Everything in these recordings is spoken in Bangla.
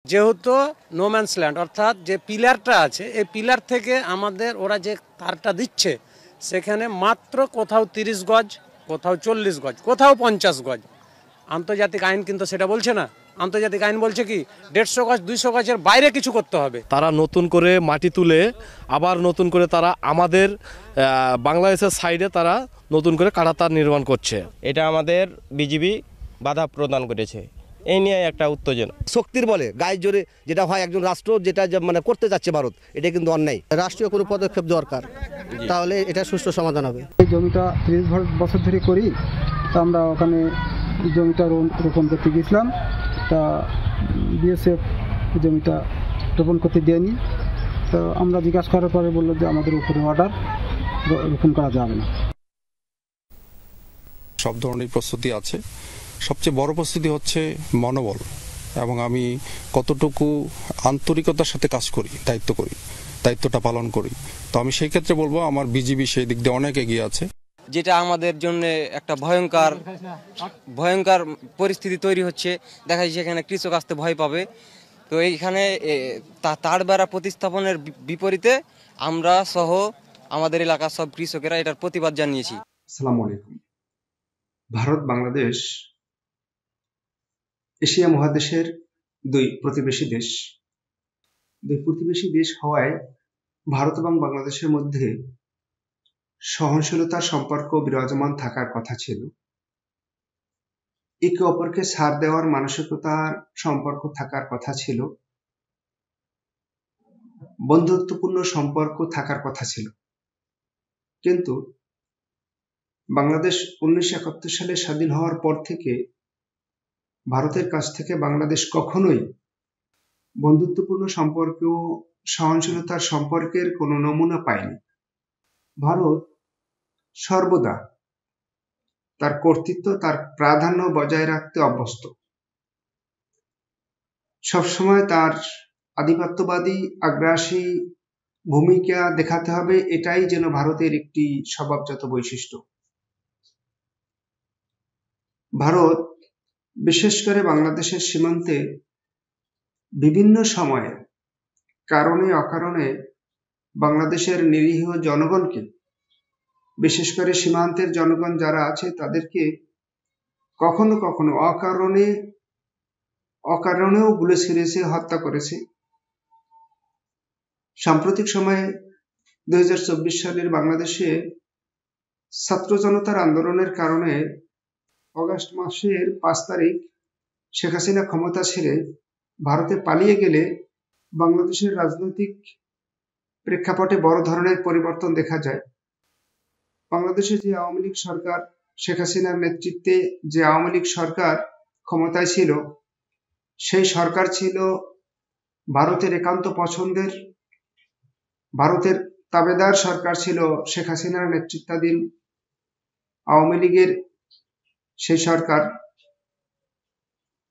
যেহেতু নো ম্যানস ল্যান্ড, অর্থাৎ যে পিলারটা আছে এই পিলার থেকে আমাদের ওরা যে তারটা দিচ্ছে সেখানে মাত্র কোথাও 30 গজ, কোথাও 40 গজ, কোথাও 50 গজ। আন্তর্জাতিক আইন কিন্তু সেটা বলছে না। আন্তর্জাতিক আইন বলছে কি 150 গজ 200 গজের বাইরে কিছু করতে হবে। তারা নতুন করে মাটি তুলে আবার নতুন করে তারা আমাদের বাংলাদেশের সাইডে তারা নতুন করে কাঁটাতার নির্মাণ করছে। এটা আমাদের বিজিবি বাধা প্রদান করেছে, এই নিয়ে একটা উত্তেজনা। শক্তির বলে গায়ের জোরে যেটা হয় একজন রাষ্ট্র যেটা মানে করতে যাচ্ছে ভারত, এটা কিন্তু অন্যায়। রাষ্ট্রীয় কোনো পদক্ষেপ দরকার, তাহলে এটা সুষ্ঠু সমাধান হবে। এই জমিটা 30 বছর ধরে করি, তা আমরা ওখানে জমিটা রোপণ করতে গেছিলাম, তা বিএসএফ জমিটা রোপণ করতে দেয়নি। তো আমরা জিজ্ঞাসা করার পরে বললো যে আমাদের উপরে অর্ডার, রোপণ করা যাবে না। সব ধরনের প্রস্তুতি আছে, সবচেয়ে বড় প্রস্তুতি হচ্ছে মনোবল এবং আমি কতটুকু আন্তরিকতার সাথে কাজ করি, দায়িত্বটা পালন করি। তো আমি সেই ক্ষেত্রে বলবো আমার বিজিবি সেই দিক দিয়ে অনেক এগিয়ে আছে। যেটা আমাদের জন্য একটা ভয়ঙ্কর পরিস্থিতি তৈরি হচ্ছে, দেখা যাচ্ছে এখানে কৃষক আসতে ভয় পাবে। তো এইখানে তার বেড়া প্রতিস্থাপনের বিপরীতে আমরা সহ আমাদের এলাকার সব কৃষকেরা এটার প্রতিবাদ জানিয়েছি। আসসালামু আলাইকুম। ভারত বাংলাদেশ এশিয়া মহাদেশের দুই প্রতিবেশী দেশ হওয়ায় ভারত এবং বাংলাদেশের মধ্যে সহনশীলতার সম্পর্ক বিরাজমান থাকার কথা ছিল। একে অপরকে ছাড় দেওয়ার মানসিকতার সম্পর্ক থাকার কথা ছিল, বন্ধুত্বপূর্ণ সম্পর্ক থাকার কথা ছিল। কিন্তু বাংলাদেশ 1971 সালে স্বাধীন হওয়ার পর থেকে ভারতের কাছ থেকে বাংলাদেশ কখনোই বন্ধুত্বপূর্ণ সম্পর্ক, সহনশীলতার সম্পর্কের কোনো নমুনা পায়নি। ভারত সর্বদা তার কর্তৃত্ব, তার প্রাধান্য বজায় রাখতে অভ্যস্ত। সবসময় তার আধিপত্যবাদী, আগ্রাসী ভূমিকা দেখাতে হবে, এটাই যেন ভারতের একটি স্বভাবজাত বৈশিষ্ট্য। ভারত বিশেষ করে বাংলাদেশের সীমান্তে বিভিন্ন সময়ে কারণে অকারণে বাংলাদেশের নিরীহ জনগণকে, বিশেষ করে সীমান্তের জনগণ যারা আছে তাদেরকে কখনো কখনো অকারণেও গুলি ছিঁড়েছে, হত্যা করেছে। সাম্প্রতিক সময়ে 2024 সালের বাংলাদেশে ছাত্র জনতার আন্দোলনের কারণে অগাস্ট মাসের 5 তারিখ শেখ হাসিনা ক্ষমতা ছেড়ে ভারতে পালিয়ে গেলে বাংলাদেশের রাজনৈতিক প্রেক্ষাপটে বড় ধরনের পরিবর্তন দেখা যায়। বাংলাদেশে যে আওয়ামী লীগ সরকার, শেখ হাসিনার নেতৃত্বে যে আওয়ামী লীগ সরকার ক্ষমতায় ছিল, সেই সরকার ছিল ভারতের একান্ত পছন্দের, ভারতের তাবেদার সরকার ছিল শেখ হাসিনার নেতৃত্বাধীন আওয়ামী লীগের সেই সরকার।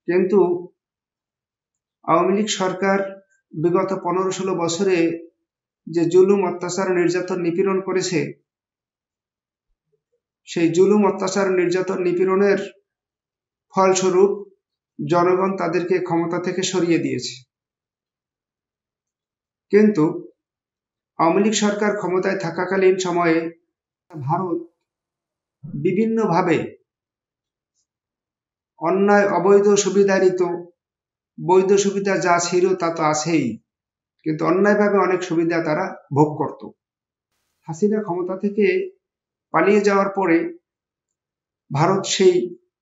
কিন্তু আওয়ামী লীগ সরকার বিগত 15-16 বছরে যে জুলুম, অত্যাচার, নির্যাতন, নিপীড়ন করেছে, সেই জুলুম, অত্যাচার, নির্যাতন, নিপীড়নের ফলস্বরূপ জনগণ তাদেরকে ক্ষমতা থেকে সরিয়ে দিয়েছে। কিন্তু আওয়ামী লীগ সরকার ক্ষমতায় থাকাকালীন সময়ে ভারত বিভিন্নভাবে অন্যায়, অবৈধ সুবিধা নিত। বৈধ সুবিধা যা ছিল তা তো আছেই, কিন্তু অন্যায়ভাবে অনেক সুবিধা তারা ভোগ করত। হাসিনা ক্ষমতা থেকে পালিয়ে যাওয়ার পরে ভারত সেই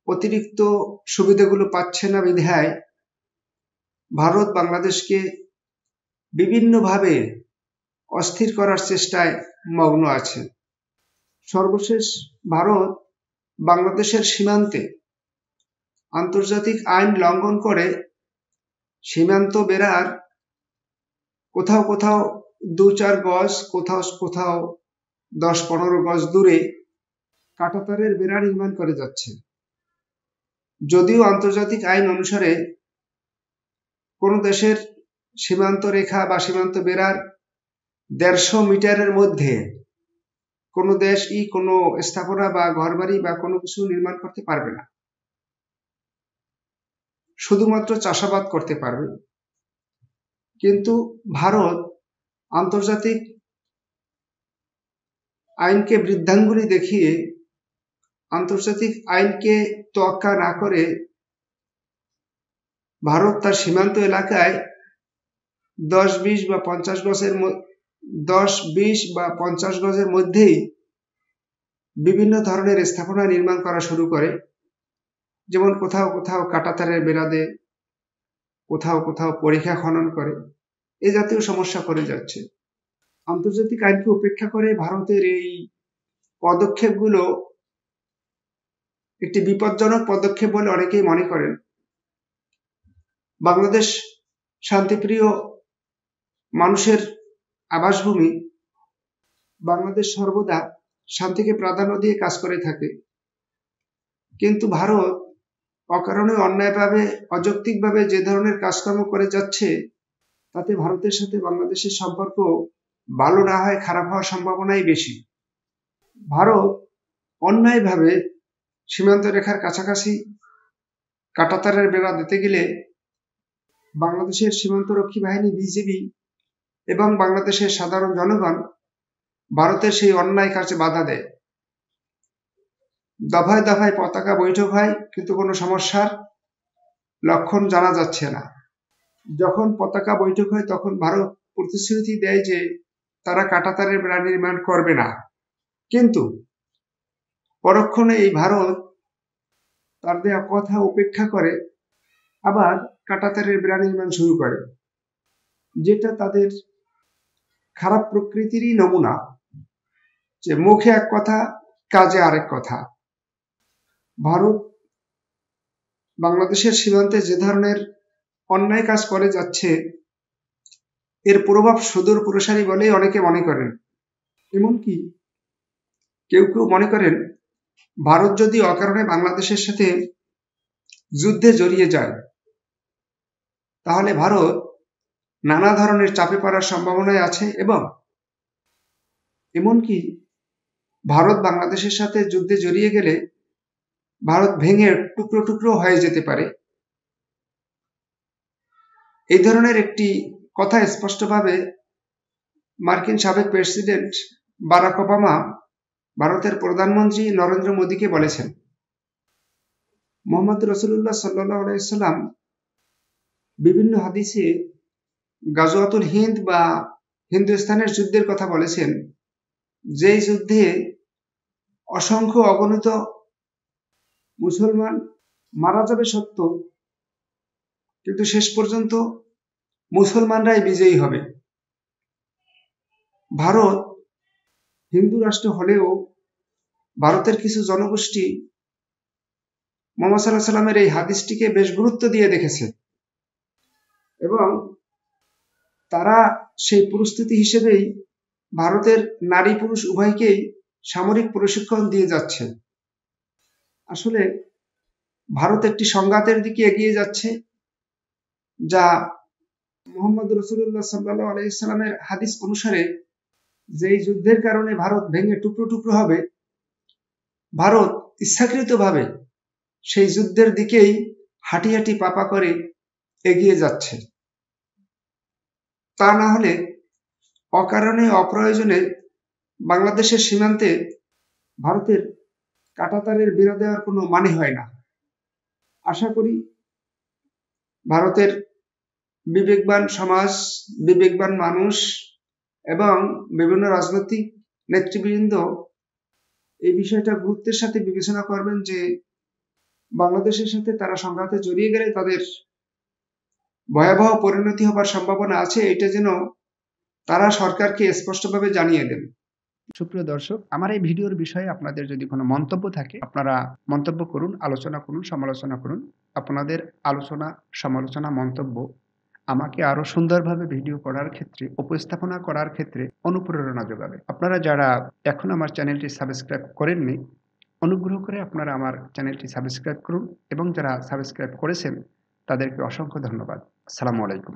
অতিরিক্ত সুবিধাগুলো পাচ্ছে না বিধায় ভারত বাংলাদেশকে বিভিন্নভাবে অস্থির করার চেষ্টায় মগ্ন আছে। সর্বশেষ ভারত বাংলাদেশের সীমান্তে আন্তর্জাতিক আইন লঙ্ঘন করে সীমান্ত বেড়ার কোথাও কোথাও 2-4 গজ, কোথাও 10-15 গজ দূরে কাঁটাতারের বেড়া নির্মাণ করে যাচ্ছে। যদিও আন্তর্জাতিক আইন অনুসারে কোন দেশের সীমান্ত রেখা বা সীমান্ত বেড়ার 150 মিটারের মধ্যে কোনো দেশ কোনো স্থাপনা বা ঘরবাড়ি বা কোনো কিছু নির্মাণ করতে পারবে না, শুধুমাত্র চাষাবাদ করতে পারবে। কিন্তু ভারত আন্তর্জাতিক আইনকে বৃদ্ধাঙ্গুলি দেখিয়ে, আন্তর্জাতিক আইনকে তোয়াক্কা না করে ভারত তার সীমান্ত এলাকায় 10-20 বা 50 গজের মধ্যেই বিভিন্ন ধরনের স্থাপনা নির্মাণ করা শুরু করে। যেমন কোথাও কোথাও কাঁটাতারের বেড়া দেয়, কোথাও কোথাও পরিখা খনন করে, এ জাতীয় সমস্যা করে যাচ্ছে। আন্তর্জাতিক আইনকে উপেক্ষা করে ভারতের এই পদক্ষেপগুলো একটি বিপজ্জনক পদক্ষেপ বলে অনেকেই মনে করেন। বাংলাদেশ শান্তিপ্রিয় মানুষের আবাসভূমি। বাংলাদেশ সর্বদা শান্তিকে প্রাধান্য দিয়ে কাজ করে থাকে, কিন্তু ভারত অকারণে অন্যায়ভাবে, অযৌক্তিকভাবে যে ধরনের কাজকর্ম করে যাচ্ছে, তাতে ভারতের সাথে বাংলাদেশের সম্পর্ক ভালো না হয় খারাপ হওয়ার সম্ভাবনাই বেশি। ভারত অন্যায়ভাবে সীমান্ত রেখার কাছাকাছি কাঁটাতারের বেড়া দিতে গেলে বাংলাদেশের সীমান্তরক্ষী বাহিনী বিজিবি এবং বাংলাদেশের সাধারণ জনগণ ভারতের সেই অন্যায় কাজে বাধা দেয়। দফায় দফায় পতাকা বৈঠক হয়, কিন্তু কোনো সমস্যার লক্ষণ জানা যাচ্ছে না। যখন পতাকা বৈঠক হয় তখন ভারত প্রতিশ্রুতি দেয় যে তারা কাঁটাতারের বেড়া নির্মাণ করবে না, কিন্তু পরক্ষণে এই ভারত তার দেয়া কথা উপেক্ষা করে আবার কাঁটাতারের বেড়া নির্মাণ শুরু করে, যেটা তাদের খারাপ প্রকৃতিরই নমুনা, যে মুখে এক কথা কাজে আরেক কথা। ভারত বাংলাদেশের সীমান্তে যে ধরনের অন্যায় কাজ করে যাচ্ছে, এর প্রভাব সুদূর প্রসারী বলেই অনেকে মনে করেন। এমনকি কেউ কেউ মনে করেন ভারত যদি অকারণে বাংলাদেশের সাথে যুদ্ধে জড়িয়ে যায়, তাহলে ভারত নানা ধরনের চাপে পড়ার সম্ভাবনায় আছে, এবং এমনকি ভারত বাংলাদেশের সাথে যুদ্ধে জড়িয়ে গেলে ভারত ভেঙে টুকরো টুকরো হয়ে যেতে পারে। এই ধরনের একটি কথা স্পষ্টভাবে মার্কিন সাবেক প্রেসিডেন্ট বারাক ওবামা ভারতের প্রধানমন্ত্রী নরেন্দ্র মোদীকে বলেছেন। মোহাম্মদ রাসূলুল্লাহ সাল্লাল্লাহু আলাইহি সাল্লাম বিভিন্ন হাদিসে গাজওয়াতুল হিন্দ বা হিন্দুস্তানের যুদ্ধের কথা বলেছেন, যেই যুদ্ধে অসংখ্য অগণিত মুসলমান মারা যাবে সত্য, কিন্তু শেষ পর্যন্ত মুসলমানরাই বিজয়ী হবে। ভারত হিন্দু রাষ্ট্র হলেও ভারতের কিছু জনগোষ্ঠী মুহাম্মদ সাল্লাল্লাহু আলাইহি সাল্লামের এই হাদিসটিকে বেশ গুরুত্ব দিয়ে দেখেছে, এবং তারা সেই প্রস্তুতি হিসেবেই ভারতের নারী পুরুষ উভয়কেই সামরিক প্রশিক্ষণ দিয়ে যাচ্ছে। আসলে ভারত একটি সংঘাতের দিকে এগিয়ে যাচ্ছে, যা মুহাম্মদ রাসূলুল্লাহ সাল্লাল্লাহু আলাইহি সাল্লামের হাদিস অনুসারে যেই যুদ্ধের কারণে ভারত ভেঙে টুকরো টুকরো হবে, ভারত ইচ্ছাকৃতভাবে সেই যুদ্ধের দিকেই হাঁটি হাঁটি পাপা করে এগিয়ে যাচ্ছে। তা না হলে অকারণে অপ্রয়োজনে বাংলাদেশের সীমান্তে ভারতের কাঁটাতারের বেড়া দেওয়ার কোনো মানে হয় না। আশা করি ভারতের বিবেকবান সমাজ, বিবেকবান মানুষ এবং বিভিন্ন রাজনৈতিক নেতৃবৃন্দ এই বিষয়টা গুরুত্বের সাথে বিবেচনা করবেন, যে বাংলাদেশের সাথে তারা সংঘাতে জড়িয়ে গেলে তাদের ভয়াবহ পরিণতি হবার সম্ভাবনা আছে, এটা যেন তারা সরকারকে স্পষ্টভাবে জানিয়ে দেন। সুপ্রিয় দর্শক, আমার এই ভিডিওর বিষয়ে আপনাদের যদি কোনো মন্তব্য থাকে, আপনারা মন্তব্য করুন, আলোচনা করুন, সমালোচনা করুন। আপনাদের আলোচনা, সমালোচনা, মন্তব্য আমাকে আরো সুন্দরভাবে ভিডিও করার ক্ষেত্রে, উপস্থাপনা করার ক্ষেত্রে অনুপ্রেরণা যোগাবে। আপনারা যারা এখন আমার চ্যানেলটি সাবস্ক্রাইব করেননি, অনুগ্রহ করে আপনারা আমার চ্যানেলটি সাবস্ক্রাইব করুন, এবং যারা সাবস্ক্রাইব করেছেন তাদেরকে অসংখ্য ধন্যবাদ। আসসালামু আলাইকুম।